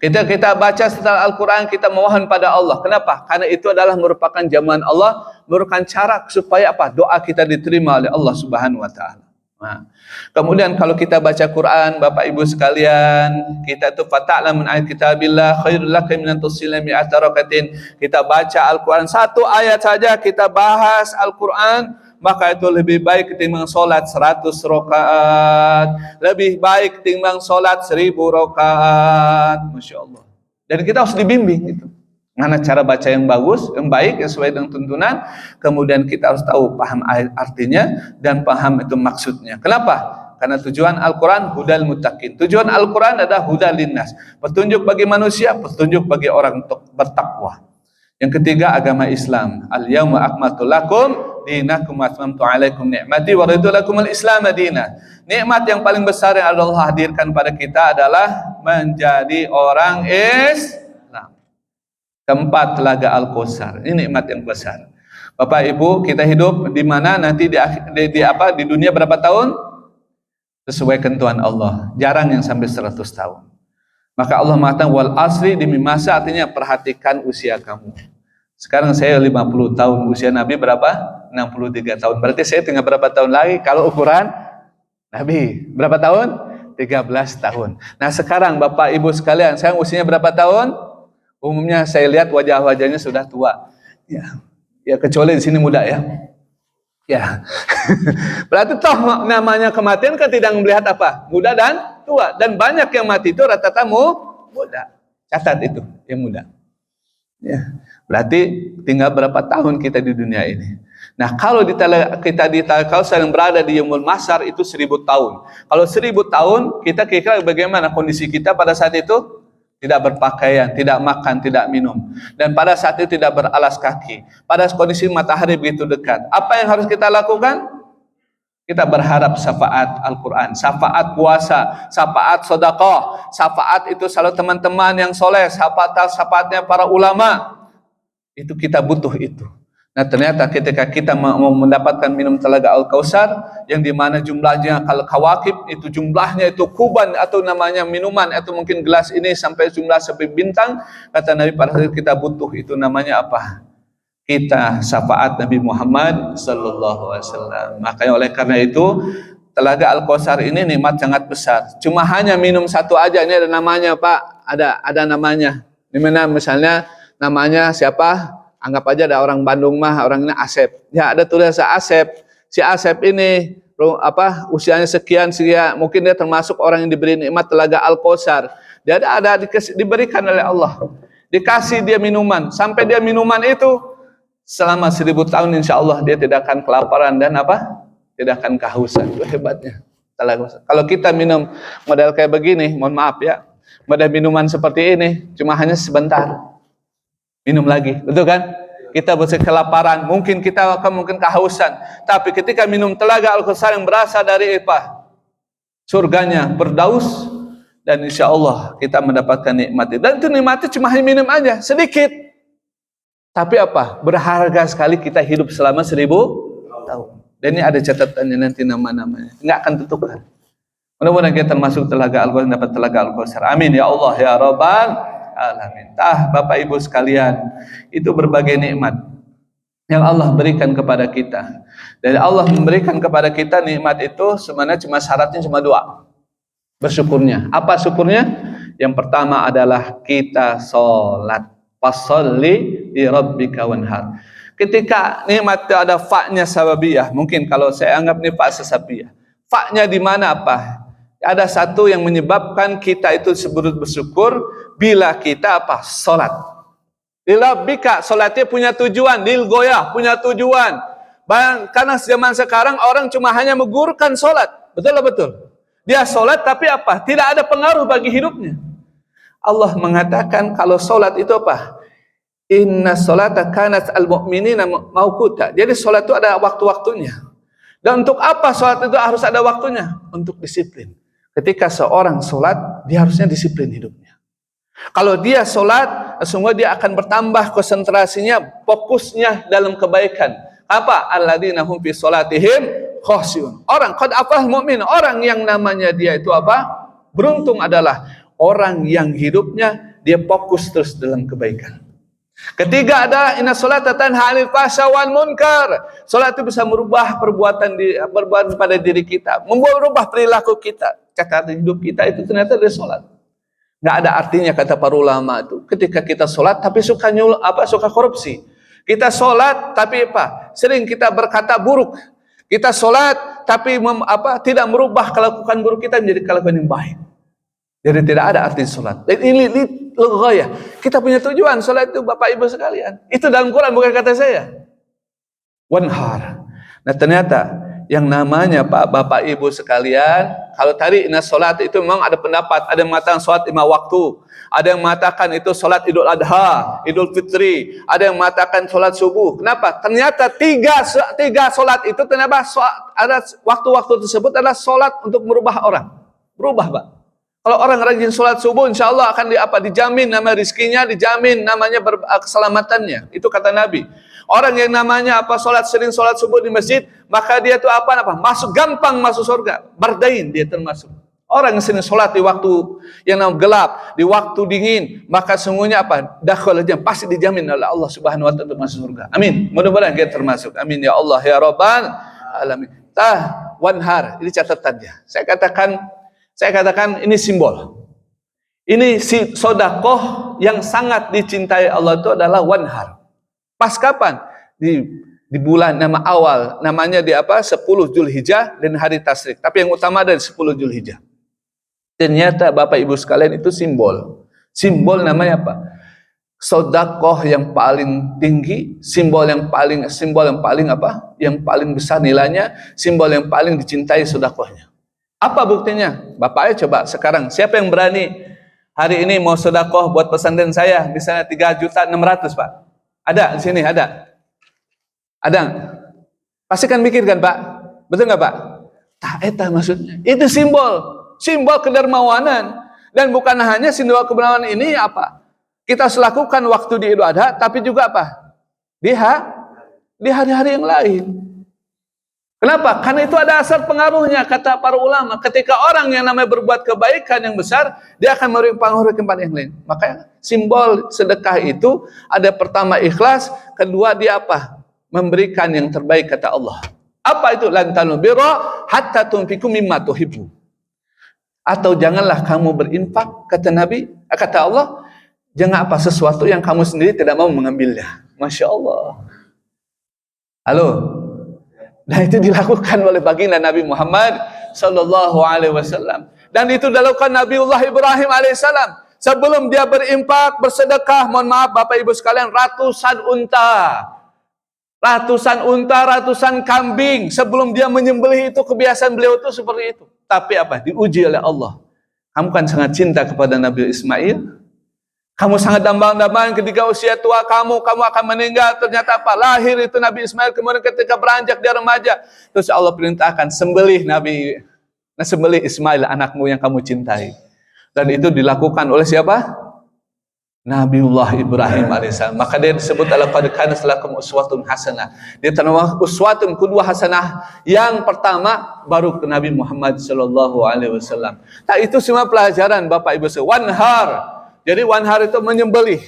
S1: Kita baca setelah Al-Quran, kita memohon pada Allah. Kenapa? Karena itu adalah merupakan jamuan Allah, merupakan cara supaya doa kita diterima oleh Allah Subhanahu wa taala. Nah, kemudian kalau kita baca Quran, Bapak Ibu sekalian, kita itu fata'la min ayat kitabillah khairul laka min tusilla mi'ata rakatin. Kita baca Al-Quran satu ayat saja, kita bahas Al-Quran, maka itu lebih baik ketimbang solat 100 rakaat, lebih baik ketimbang solat 1000 rakaat. Masya Allah. Dan kita harus dibimbing itu. Mana cara baca yang bagus, yang baik, yang sesuai dengan tuntunan. Kemudian kita harus tahu, paham artinya, dan paham itu maksudnya. Kenapa? Karena tujuan Al-Quran hudal muttaqin. Tujuan Al-Quran adalah hudal linnas, petunjuk bagi manusia, petunjuk bagi orang untuk bertakwa. Yang ketiga, agama Islam. Al-yawma akmaltu lakum dinakum wa atmamtu alaikum ni'mati wa raditu lakum al-islam madina. Nikmat yang paling besar yang Allah hadirkan pada kita adalah menjadi orang Islam. Keempat, telaga Al-Kausar. Ini nikmat yang besar. Bapak Ibu, kita hidup di mana nanti di dunia berapa tahun? Sesuai ketentuan Allah. Jarang yang sampai 100 tahun. Maka Allah mengatakan wal asri, demi masa, artinya perhatikan usia kamu. Sekarang saya 50 tahun, usia Nabi berapa? 63 tahun. Berarti saya tinggal berapa tahun lagi kalau ukuran Nabi? Berapa tahun? 13 tahun. Nah, sekarang Bapak Ibu sekalian, saya usianya berapa tahun? Umumnya saya lihat wajah-wajahnya sudah tua. Ya kecuali di sini muda ya. Ya. Berarti toh namanya kematian kan tidak melihat apa? Muda dan tua. Dan banyak yang mati itu rata-rata muda. Catat itu, yang muda. Ya. Berarti tinggal berapa tahun kita di dunia ini. Nah, kalau kita di Telaga Kausar yang berada di Yaumul Mahsyar itu 1000 tahun. Kalau 1000 tahun, kita kira-kira bagaimana kondisi kita pada saat itu? Tidak berpakaian, tidak makan, tidak minum. Dan pada saat itu tidak beralas kaki. Pada kondisi matahari begitu dekat. Apa yang harus kita lakukan? Kita berharap syafaat Al-Quran, syafaat puasa, syafaat sedekah, syafaat itu selalu teman-teman yang soleh, syafaatnya para ulama. Itu kita butuh itu. Nah, ternyata ketika kita mau mendapatkan minum Telaga Al-Kausar, yang dimana jumlahnya kalau kawakib itu jumlahnya itu kuban atau namanya minuman, atau mungkin gelas ini sampai jumlah sampai bintang, kata Nabi pada saat kita butuh itu namanya apa? Kita syafaat Nabi Muhammad sallallahu alaihi wasallam. Makanya oleh karena itu Telaga Al-Kausar ini nikmat sangat besar. Cuma hanya minum satu aja, ini ada namanya Pak, ada namanya. Dimana misalnya namanya siapa? Anggap aja ada orang Bandung mah, orangnya Asep. Ya ada tulisan Asep. Si Asep ini usianya sekian, mungkin dia termasuk orang yang diberi nikmat Telaga Al-Kausar. Dia diberikan oleh Allah. Dikasih dia minuman. Sampai dia minuman itu selama 1000 tahun insya Allah dia tidak akan kelaparan dan tidak akan kehausan. Itu hebatnya Telaga. Kalau kita minum model kayak begini, mohon maaf ya, model minuman seperti ini cuma hanya sebentar. Minum lagi, betul kan? Kita bisa kelaparan, mungkin kita akan kehausan. Tapi ketika minum Telaga Al-Kausar yang berasal dari surganya, berdaus, dan insya Allah kita mendapatkan nikmat. Dan itu nikmatnya cuma hanya minum aja, sedikit. Tapi berharga sekali kita hidup selama 1000 tahun. Dan ini ada catatannya nanti nama-namanya, nggak akan tertukar. Mudah-mudahan kita termasuk Telaga Al-Kausar, dapat Telaga Al-Kausar. Amin ya Allah ya Rabbal alamin. Bapak Ibu sekalian, itu berbagai nikmat yang Allah berikan kepada kita. Dan Allah memberikan kepada kita nikmat itu sebenarnya syaratnya cuma 2. Bersyukurnya. Apa syukurnya? Yang pertama adalah kita sholat. Fasholli li rabbika wanhar. Ketika nikmat itu ada fa-nya sababiyah, mungkin kalau saya anggap ini fa sababiyah. Fa-nya di mana Ada satu yang menyebabkan kita itu bersyukur bila kita sholat. Lirabbika, sholatnya punya tujuan, lilgoyah, punya tujuan. Karena zaman sekarang orang cuma hanya menggurkan sholat. Betul. Dia sholat tapi tidak ada pengaruh bagi hidupnya. Allah mengatakan kalau sholat itu Inna sholata kanat al-mu'minina mauquta. Jadi sholat itu ada waktu-waktunya. Dan untuk apa sholat itu harus ada waktunya? Untuk disiplin. Ketika seorang sholat, dia harusnya disiplin hidupnya. Kalau dia sholat, sungguh dia akan bertambah konsentrasinya, fokusnya dalam kebaikan. Alladzina hum fi sholatihim khashi'un. Orang qad aflahal mu'min, orang yang namanya dia itu beruntung adalah orang yang hidupnya dia fokus terus dalam kebaikan. Ketiga adalah inna sholata tanha 'anil fahsya'i wal munkar. Salat itu bisa merubah perbuatan pada diri kita, merubah perilaku kita. Cakap hidup kita itu ternyata dari salat. Enggak ada artinya kata para ulama itu ketika kita salat tapi suka korupsi. Kita sholat tapi apa? Sering kita berkata buruk. Kita sholat tapi tidak merubah kelakuan buruk kita menjadi kelakuan yang baik. Jadi tidak ada arti sholat. Dan ini ya. Kita punya tujuan sholat itu Bapak Ibu sekalian. Itu dalam Quran bukan kata saya. Wanhar. Nah ternyata yang namanya Bapak Ibu sekalian, kalau tadi inna sholat itu memang ada pendapat, ada yang mengatakan sholat 5 waktu, ada yang mengatakan itu sholat Idul Adha, Idul Fitri, ada yang mengatakan sholat subuh. Kenapa? Ternyata tiga sholat itu ternyata ada waktu-waktu tersebut adalah sholat untuk merubah orang, berubah Pak. Kalau orang rajin sholat subuh, insya Allah akan dijamin nama rizkinya, dijamin namanya keselamatannya. Itu kata Nabi. Orang yang namanya sering sholat subuh di masjid, maka dia itu gampang masuk surga. Bardain dia termasuk. Orang yang sering sholat di waktu yang gelap, di waktu dingin, maka sungguhnya dakhalnya pasti dijamin oleh Allah Subhanahu wa taala untuk masuk surga. Amin. Mudah-mudahan kita termasuk. Amin ya Allah ya Rabbal alamin. Wanhar, ini catatannya. Saya katakan ini simbol. Ini sedekah yang sangat dicintai Allah itu adalah wanhar. Pas kapan? Di bulan awal, namanya 10 Zulhijjah dan hari Tasyrik. Tapi yang utama dari 10 Zulhijjah. Ternyata Bapak Ibu sekalian itu simbol. Simbol namanya apa? Sedekah yang paling tinggi, simbol yang paling yang paling besar nilainya, simbol yang paling dicintai sedekahnya. Apa buktinya? Bapak ayo coba sekarang, siapa yang berani hari ini mau sedekah buat pesantren saya misalnya 3.600.000 Pak? Ada di sini, ada. Pasti kan mikir kan Pak? Betul nggak Pak? Eta maksudnya. Itu simbol kedermawanan. Dan bukan hanya simbol kedermawanan ini kita lakukan waktu di Idul Adha, tapi juga di hari-hari yang lain. Kenapa? Karena itu ada asal pengaruhnya, kata para ulama. Ketika orang yang namanya berbuat kebaikan yang besar, dia akan memberi pengaruh ke tempat yang lain. Makanya simbol sedekah itu ada pertama ikhlas, kedua dia memberikan yang terbaik, kata Allah. Apa itu? Lan tanul birra hatta tunfiqu mimma tuhibbu. Atau janganlah kamu berinfak, kata Nabi, kata Allah, jangan sesuatu yang kamu sendiri tidak mau mengambilnya. Masya Allah. Halo. Dan itu dilakukan oleh baginda Nabi Muhammad sallallahu alaihi wasallam. Dan itu dilakukan Nabiullah Ibrahim alaihissalam. Sebelum dia berimpak, bersedekah, mohon maaf Bapak Ibu sekalian, ratusan unta, ratusan kambing. Sebelum dia menyembelih itu, kebiasaan beliau itu seperti itu. Tapi diuji oleh Allah. Kamu kan sangat cinta kepada Nabi Ismail. Kamu sangat dambang-dambang ketika usia tua kamu akan meninggal. Ternyata lahir itu Nabi Ismail. Kemudian ketika beranjak dia remaja, terus Allah perintahkan sembelih Ismail, anakmu yang kamu cintai. Dan itu dilakukan oleh siapa? Nabiullah Ibrahim alaihissalam. Maka dia disebut laqad kana lakum uswatun hasanah. Dia termasuk uswatun qudwah hasanah. Yang pertama baru ke Nabi Muhammad sallallahu alaihi wasallam. Nah, itu semua pelajaran Bapak Ibu sekalian. Wanhar. Jadi wanhar itu menyembelih.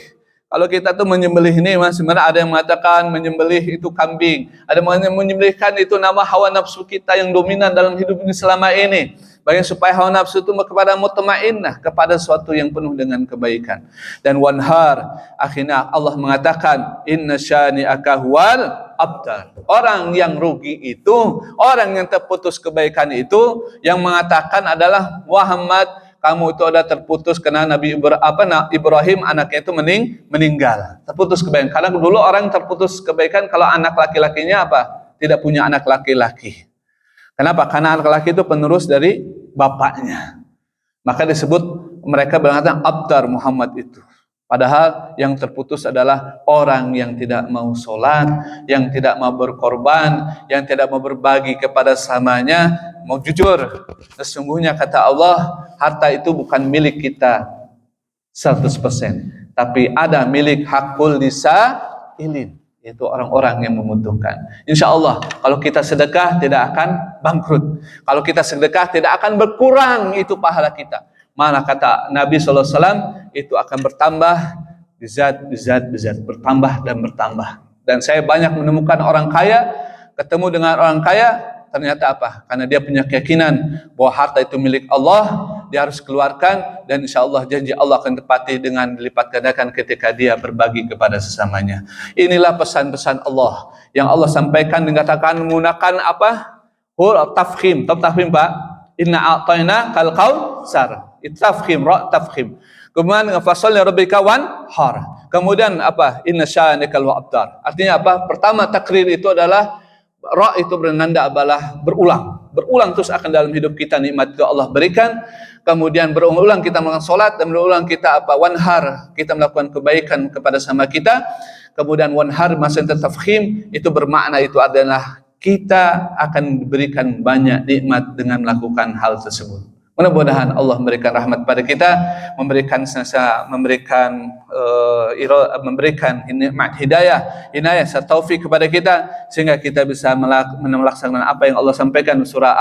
S1: Kalau kita tuh menyembelih ini, sebenarnya ada yang mengatakan menyembelih itu kambing. Ada yang menyembelihkan itu nama hawa nafsu kita yang dominan dalam hidup ini selama ini. Bagaimana supaya hawa nafsu itu kepada mutmainnah, kepada sesuatu yang penuh dengan kebaikan. Dan wanhar, akhirnya Allah mengatakan, inna syani'aka huwal abtar. Orang yang rugi itu, orang yang terputus kebaikan itu, yang mengatakan adalah Muhammad, kamu itu ada terputus karena Nabi Ibrahim anaknya itu meninggal. Terputus kebaikan. Karena dulu orang terputus kebaikan kalau anak laki-lakinya tidak punya anak laki-laki. Kenapa? Karena anak laki itu penerus dari bapaknya. Maka disebut mereka berkata abtar Muhammad itu. Padahal yang terputus adalah orang yang tidak mau sholat, yang tidak mau berkorban, yang tidak mau berbagi kepada samanya, mau jujur. Sesungguhnya kata Allah, harta itu bukan milik kita 100%, tapi ada milik hakul lisailin, yaitu orang-orang yang membutuhkan. Insya Allah, kalau kita sedekah tidak akan bangkrut. Kalau kita sedekah tidak akan berkurang itu pahala kita. Malah kata Nabi SAW, itu akan bertambah, bizat, bertambah dan bertambah. Dan saya banyak menemukan orang kaya, ketemu dengan orang kaya, ternyata apa? Karena dia punya keyakinan bahwa harta itu milik Allah, dia harus keluarkan, dan insya Allah janji Allah akan tepati dengan dilipat gandakan ketika dia berbagi kepada sesamanya. Inilah pesan-pesan Allah yang Allah sampaikan, dikatakan menggunakan apa? Tafkhim. Tafkhim Pak. Inna a'tayna kal kautsar. Tafkhim, ra tafkhim. Kemudian fasalli rabbika wanhar. Kemudian apa? Inna sya'anikal abtar. Artinya apa? Pertama takrir itu adalah ra itu bernanda abalah berulang terus akan dalam hidup kita nikmat itu Allah berikan. Kemudian berulang kita melakukan salat, dan berulang kita apa? Wanhar, kita melakukan kebaikan kepada sama kita. Kemudian wanhar masa tafkhim itu bermakna itu adalah kita akan diberikan banyak nikmat dengan melakukan hal tersebut. Mudah-mudahan Allah memberikan rahmat pada kita, memberikan nikmat hidayah serta taufik kepada kita, sehingga kita bisa melaksanakan apa yang Allah sampaikan surah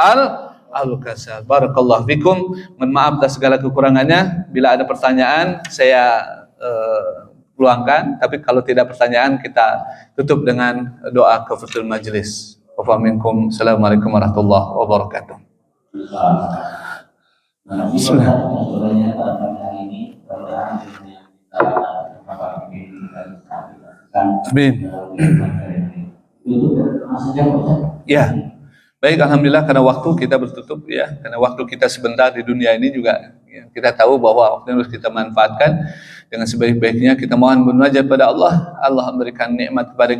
S1: Al-Kahfi. Barakallahu fikum. Mohon maaf atas segala kekurangannya. Bila ada pertanyaan saya luangkan, tapi kalau tidak pertanyaan kita tutup dengan doa kafaratul majlis. Wa minkum. Assalamualaikum warahmatullahi wabarakatuh. Bismillah. Amin. Ya. Baik, alhamdulillah karena waktu kita bertutup ya, karena waktu kita sebentar di dunia ini juga ya, kita tahu bahwa waktu harus kita manfaatkan dengan sebaik-baiknya. Kita mohon munajat pada Allah, Allah memberikan nikmat kepada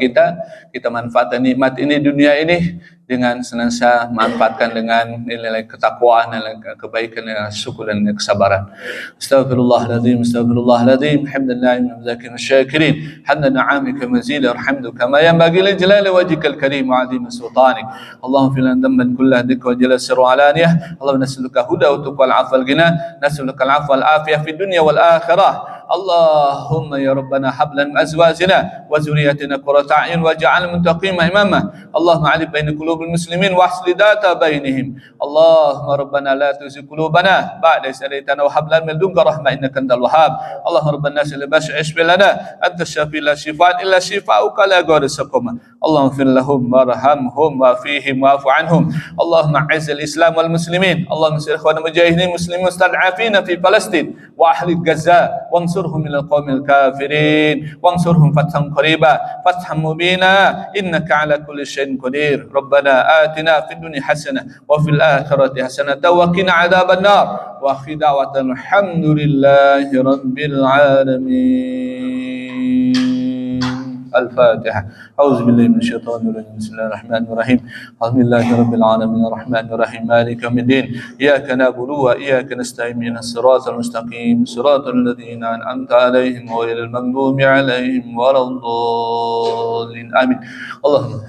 S1: kita manfaatkan nikmat ini dunia ini dengan senantiasa manfaatkan dengan nilai ketakwaan, nilai kebaikan, nilai syukur dan kesabaran. Astaghfirullahaladzim, astaghfirullahaladzim, hamdalillah wa zakirin syakirin, hamdan na'amika mazida warhamduka ma yanbaghi li jalali wajhikal karim wa 'azimi sultanik. Allahumma fil dhanban kullahu dhikra wa jalla sirru alaniyah. Allahumma nas'aluka huda wa tuqa wal 'afwa wal ghina, nas'aluka al 'afwa wal afiyah fid dunya wal akhirah. Allahumma ya Rabbana hab lana min azwajina wa zurriyyatina qurrata a'yun waj'al muttaqina imama. Allahumma 'alif baina qulubil muslimin wa asli data bainihim. Allahumma Rabbana la tuzigh qulubana ba'da idh hadaytana wa hab lana min ladunka rahmah innaka antal wahhab. Allahumma Rabbana salli bash'ishfi lana anta shafi la shifaan illa shifauka la yaghadiru saqama. Allahumma fir lahum warhamhum wa fihim wa'fu anhum. Allahumma 'izzil islam wal muslimin. Allahumma ansur ikhwana mujahidin muslimin mustad'afina fi Palestin wa ahli Gaza وانصرهم من القوم الكافرين وانصرهم فتحا قريبا فتحا مبينا إنك على كل شيء قدير. ربنا آتنا في الدنيا حسنة وفي الآخرة حسنة وقنا عذاب النار. وآخر دعوة الحمد لله رب العالمين. الفاتحة. أعوذ بالله من الشيطان الرجيم. بسم الله الرحمن الرحيم. الحمد لله رب العالمين الرحمن الرحيم مالك يوم الدين. إياك نعبد وإياك نستعين اهدنا الصراط المستقيم صراط الذين أنعمت عليهم غير المغضوب عليهم ولا الضالين آمين. اللهم